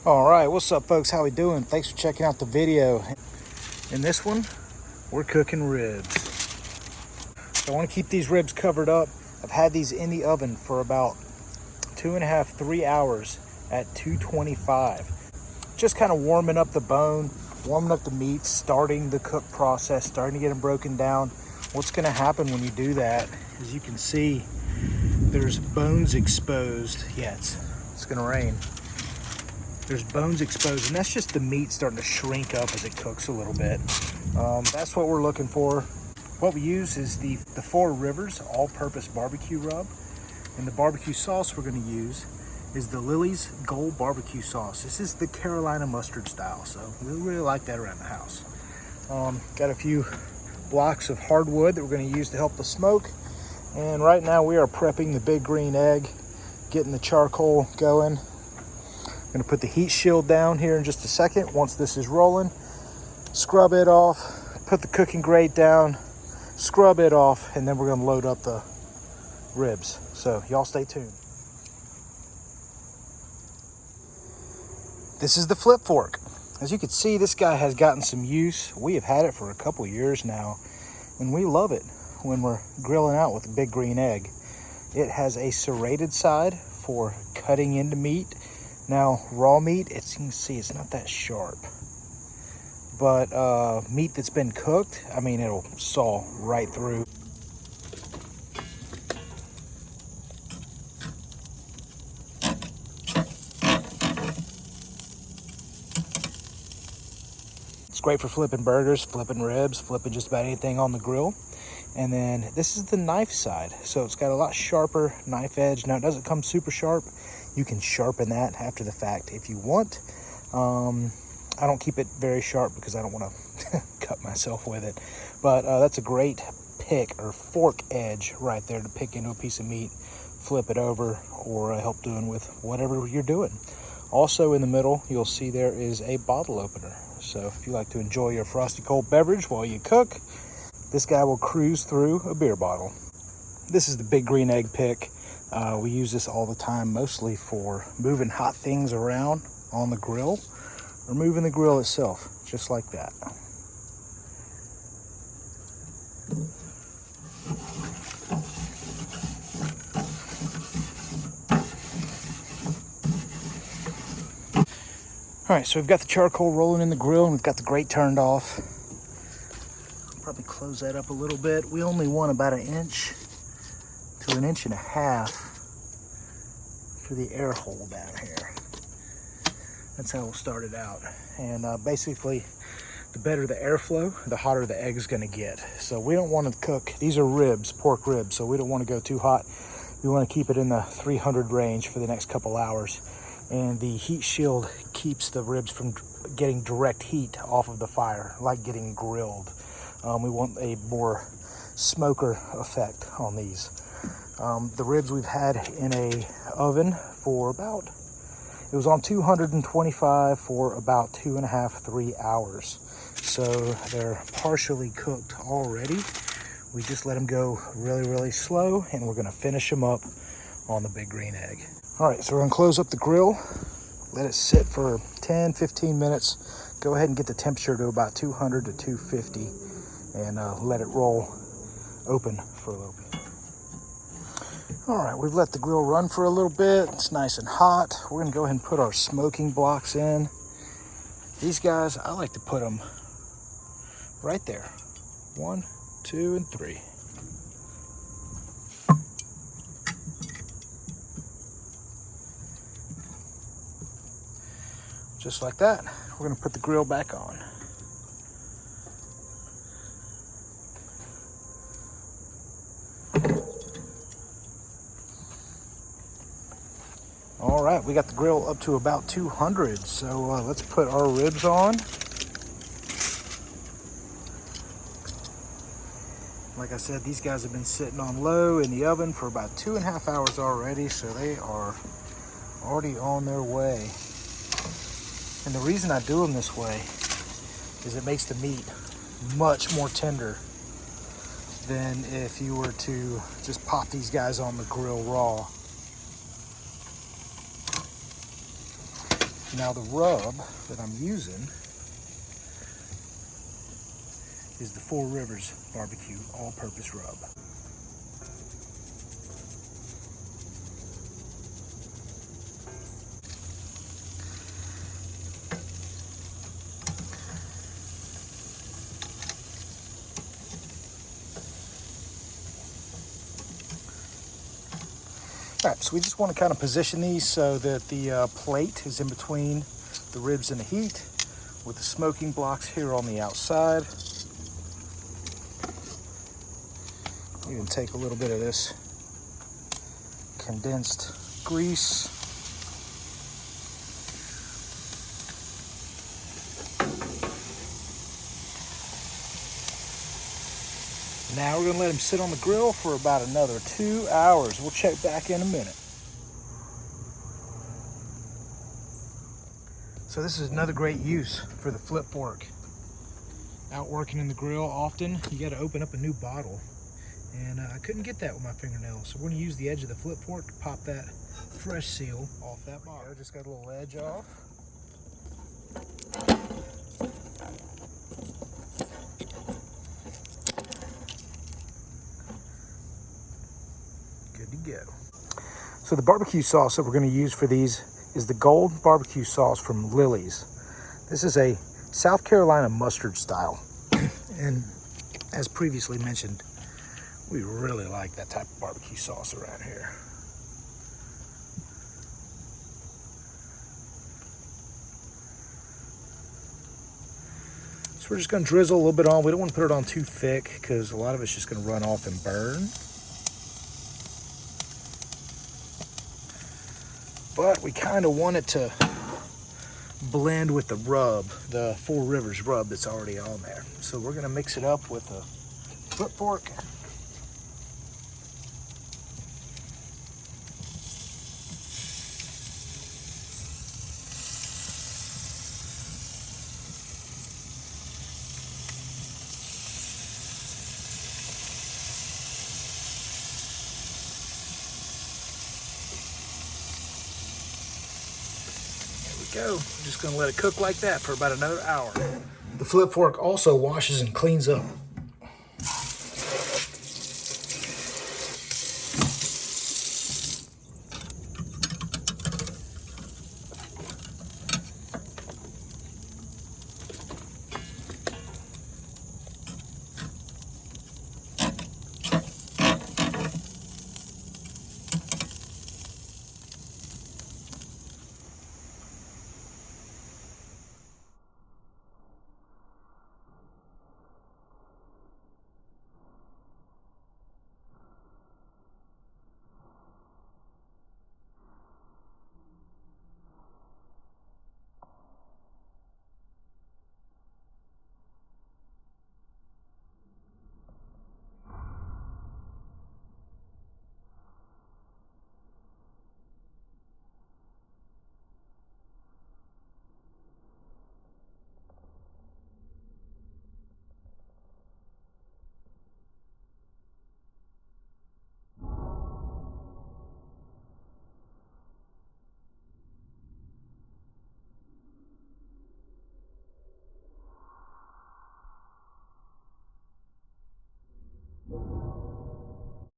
All right, what's up folks? How we doing? Thanks for checking out the video. In this one, we're cooking ribs. So I want to keep these ribs covered up. I've had these in the oven for about 2.5 to 3 hours at 225. Just kind of warming up the bone, warming up the meat, starting the cook process, starting to get them broken down. What's going to happen when you do that, as you can see, there's bones exposed. Yeah, it's going to rain. There's bones exposed, and that's just the meat starting to shrink up as it cooks a little bit. That's what we're looking for. What we use is the Four Rivers all-purpose barbecue rub, and the barbecue sauce we're going to use is the Lily's Gold Barbecue Sauce. This is the Carolina mustard style, so we really like that around the house. Got a few blocks of hardwood that we're going to use to help the smoke, and right now we are prepping the big green egg, getting the charcoal going. I'm going to put the heat shield down here in just a second. Once this is rolling, scrub it off, put the cooking grate down, scrub it off, and then we're going to load up the ribs. So y'all stay tuned. This is the flip fork. As you can see, this guy has gotten some use. We have had it for a couple years now, and we love it when we're grilling out with a big green egg. It has a serrated side for cutting into meat. Now, raw meat, as you can see, it's not that sharp. But meat that's been cooked, I mean, it'll saw right through. It's great for flipping burgers, flipping ribs, flipping just about anything on the grill. And then this is the knife side. So it's got a lot sharper knife edge. Now, it doesn't come super sharp. You can sharpen that after the fact if you want. I don't keep it very sharp because I don't want to cut myself with it. But that's a great pick or fork edge right there to pick into a piece of meat, flip it over, or help doing with whatever you're doing. Also in the middle, you'll see there is a bottle opener. So if you like to enjoy your frosty cold beverage while you cook, this guy will cruise through a beer bottle. This is the big green egg pick. We use this all the time, mostly for moving hot things around on the grill or moving the grill itself, just like that. All right, so we've got the charcoal rolling in the grill and we've got the grate turned off. Probably close that up a little bit. We only want about 1 inch to 1.5 inches for the air hole down here. That's how we'll start it out. And basically, the better the airflow, the hotter the egg's gonna get. So we don't want to cook, these are ribs, pork ribs, so we don't want to go too hot. We want to keep it in the 300 range for the next couple hours. And the heat shield keeps the ribs from getting direct heat off of the fire, like getting grilled. We want a more smoker effect on these. The ribs we've had in a oven for about, it was on 225 for about 2.5 to 3 hours. So they're partially cooked already. We just let them go really, really slow, and we're gonna finish them up on the big green egg. All right, so we're gonna close up the grill, let it sit for 10, 15 minutes. Go ahead and get the temperature to about 200 to 250 and let it roll open for a little bit. All right, we've let the grill run for a little bit. It's nice and hot. We're gonna go ahead and put our smoking blocks in. These guys, I like to put them right there. 1, 2, and 3. Just like that. We're gonna put the grill back on. All right, we got the grill up to about 200, so let's put our ribs on. Like I said, these guys have been sitting on low in the oven for about 2.5 hours already, so they are already on their way. And the reason I do them this way is it makes the meat much more tender than if you were to just pop these guys on the grill raw. Now the rub that I'm using is the Four Rivers Barbecue all-purpose rub. All right, so we just want to kind of position these so that the plate is in between the ribs and the heat, with the smoking blocks here on the outside. You can take a little bit of this condensed grease. Now we're going to let him sit on the grill for about another 2 hours. We'll check back in a minute. So this is another great use for the flip fork. Out working in the grill often, you got to open up a new bottle. And I couldn't get that with my fingernails. So we're going to use the edge of the flip fork to pop that fresh seal off that bottle. Just got a little edge off. Good to go. So the barbecue sauce that we're going to use for these is the Gold Barbecue Sauce from Lily's. This is a South Carolina mustard style. And as previously mentioned, we really like that type of barbecue sauce around here. So we're just going to drizzle a little bit on. We don't want to put it on too thick because a lot of it's just going to run off and burn. But we kind of want it to blend with the rub, the Four Rivers rub that's already on there. So we're going to mix it up with a flip fork. Go. Just going to let it cook like that for about another hour. The flip fork also washes and cleans up